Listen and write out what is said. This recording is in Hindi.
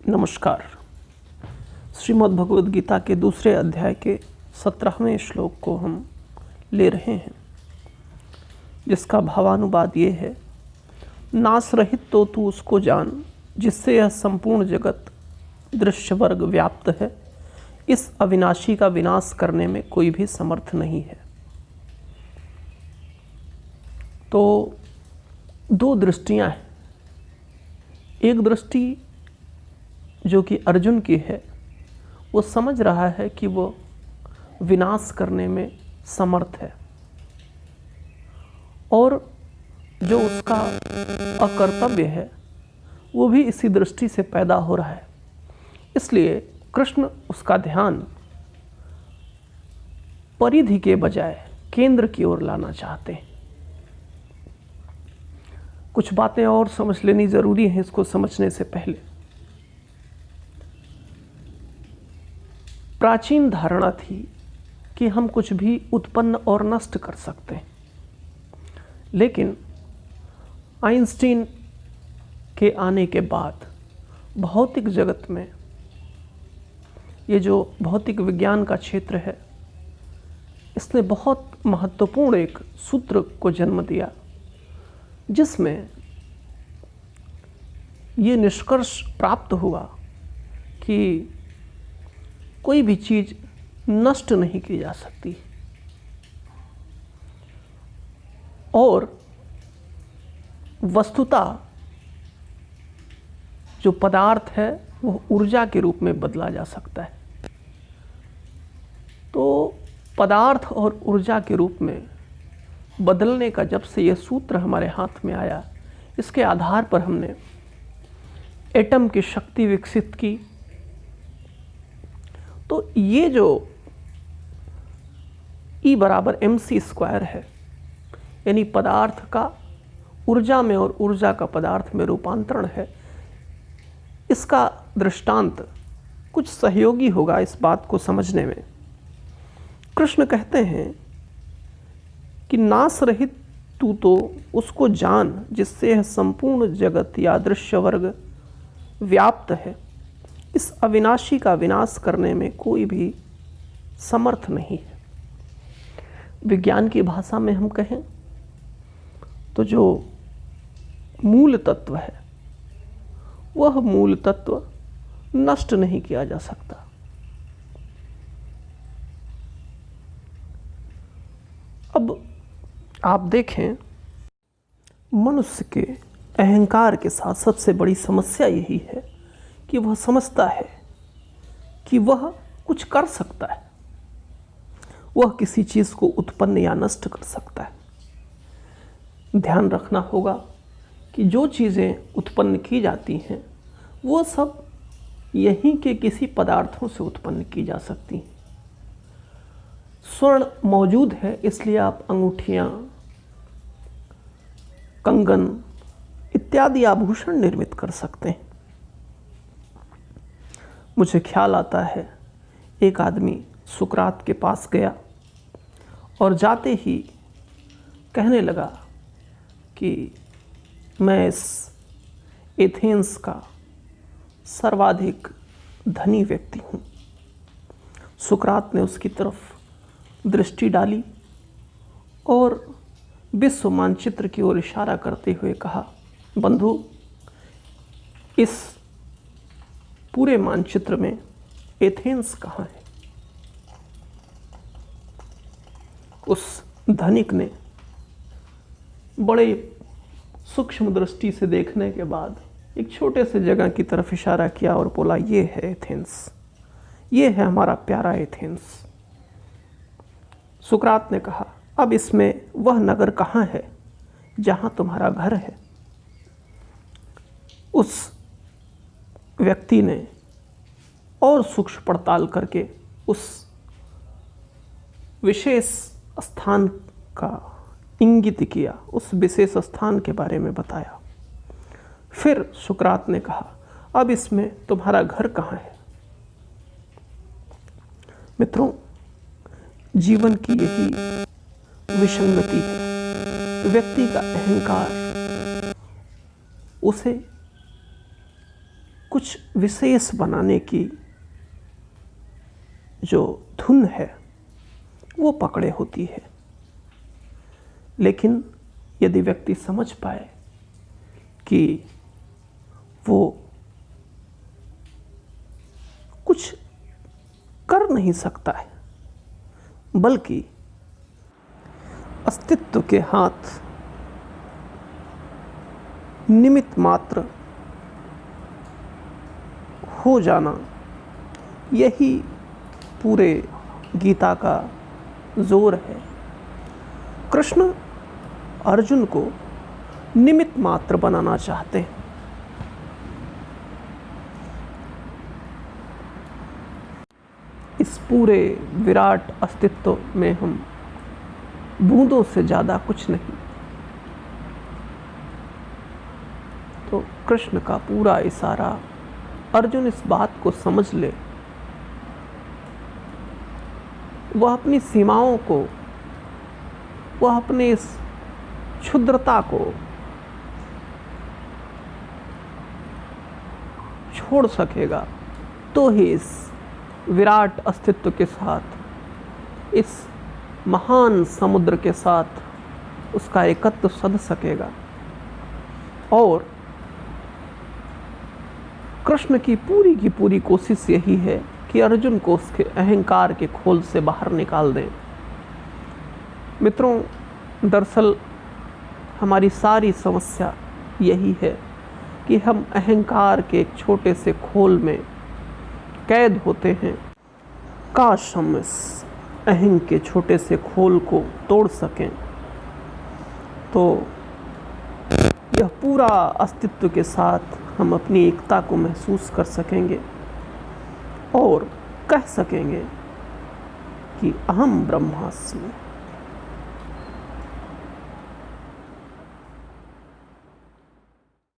नमस्कार। श्रीमद् भगवद गीता के दूसरे अध्याय के 17वें श्लोक को हम ले रहे हैं, जिसका भावानुवाद ये है। नाश रहित तो तू उसको जान जिससे यह संपूर्ण जगत दृश्य वर्ग व्याप्त है। इस अविनाशी का विनाश करने में कोई भी समर्थ नहीं है। तो दो दृष्टियां हैं। एक दृष्टि जो कि अर्जुन की है, वो समझ रहा है कि वो विनाश करने में समर्थ है, और जो उसका अकर्तव्य है वो भी इसी दृष्टि से पैदा हो रहा है। इसलिए कृष्ण उसका ध्यान परिधि के बजाय केंद्र की ओर लाना चाहते हैं। कुछ बातें और समझ लेनी जरूरी है इसको समझने से पहले। प्राचीन धारणा थी कि हम कुछ भी उत्पन्न और नष्ट कर सकते हैं, लेकिन आइंस्टीन के आने के बाद भौतिक जगत में ये जो भौतिक विज्ञान का क्षेत्र है, इसने बहुत महत्वपूर्ण एक सूत्र को जन्म दिया, जिसमें ये निष्कर्ष प्राप्त हुआ कि कोई भी चीज़ नष्ट नहीं की जा सकती, और वस्तुतः जो पदार्थ है वो ऊर्जा के रूप में बदला जा सकता है। तो पदार्थ और ऊर्जा के रूप में बदलने का जब से ये सूत्र हमारे हाथ में आया, इसके आधार पर हमने एटम की शक्ति विकसित की। तो ये जो E = mc² है, यानी पदार्थ का ऊर्जा में और ऊर्जा का पदार्थ में रूपांतरण है, इसका दृष्टांत कुछ सहयोगी होगा इस बात को समझने में। कृष्ण कहते हैं कि नाश रहित तू तो उसको जान जिससे यह संपूर्ण जगत या दृश्य वर्ग व्याप्त है। इस अविनाशी का विनाश करने में कोई भी समर्थ नहीं है। विज्ञान की भाषा में हम कहें तो जो मूल तत्व है, वह मूल तत्व नष्ट नहीं किया जा सकता। अब आप देखें, मनुष्य के अहंकार के साथ सबसे बड़ी समस्या यही है कि वह समझता है कि वह कुछ कर सकता है, वह किसी चीज़ को उत्पन्न या नष्ट कर सकता है। ध्यान रखना होगा कि जो चीज़ें उत्पन्न की जाती हैं वो सब यहीं के किसी पदार्थों से उत्पन्न की जा सकती हैं। स्वर्ण मौजूद है, इसलिए आप अंगूठियाँ, कंगन इत्यादि आभूषण निर्मित कर सकते हैं। मुझे ख्याल आता है, एक आदमी सुकरात के पास गया और जाते ही कहने लगा कि मैं इस एथेंस का सर्वाधिक धनी व्यक्ति हूँ। सुकरात ने उसकी तरफ दृष्टि डाली और विश्व मानचित्र की ओर इशारा करते हुए कहा, बंधु, इस पूरे मानचित्र में एथेंस कहाँ है? उस धनिक ने बड़े सूक्ष्म दृष्टि से देखने के बाद एक छोटे से जगह की तरफ इशारा किया और बोला, ये है एथेंस, ये है हमारा प्यारा एथेंस। सुकरात ने कहा, अब इसमें वह नगर कहाँ है जहाँ तुम्हारा घर है? उस व्यक्ति ने और सूक्ष्म पड़ताल करके उस विशेष स्थान का इंगित किया, उस विशेष स्थान के बारे में बताया। फिर सुकरात ने कहा, अब इसमें तुम्हारा घर कहाँ है? मित्रों, जीवन की यही विसंगति है। व्यक्ति का अहंकार उसे कुछ विशेष बनाने की जो धुन है वो पकड़े होती है। लेकिन यदि व्यक्ति समझ पाए कि वो कुछ कर नहीं सकता है, बल्कि अस्तित्व के हाथ निमित्त मात्र हो जाना, यही पूरे गीता का जोर है। कृष्ण अर्जुन को निमित्त मात्र बनाना चाहते हैं। इस पूरे विराट अस्तित्व में हम बूंदों से ज़्यादा कुछ नहीं। तो कृष्ण का पूरा इशारा, अर्जुन इस बात को समझ ले, वह अपनी सीमाओं को, वह अपने इस क्षुद्रता को छोड़ सकेगा तो ही इस विराट अस्तित्व के साथ, इस महान समुद्र के साथ उसका एकत्व सध सकेगा। और कृष्ण की पूरी कोशिश यही है कि अर्जुन को उसके अहंकार के खोल से बाहर निकाल दें। मित्रों, दरअसल हमारी सारी समस्या यही है कि हम अहंकार के एक छोटे से खोल में कैद होते हैं। काश हम इस अहंग के छोटे से खोल को तोड़ सकें तो यह पूरा अस्तित्व के साथ हम अपनी एकता को महसूस कर सकेंगे और कह सकेंगे कि अहम ब्रह्मास्मि।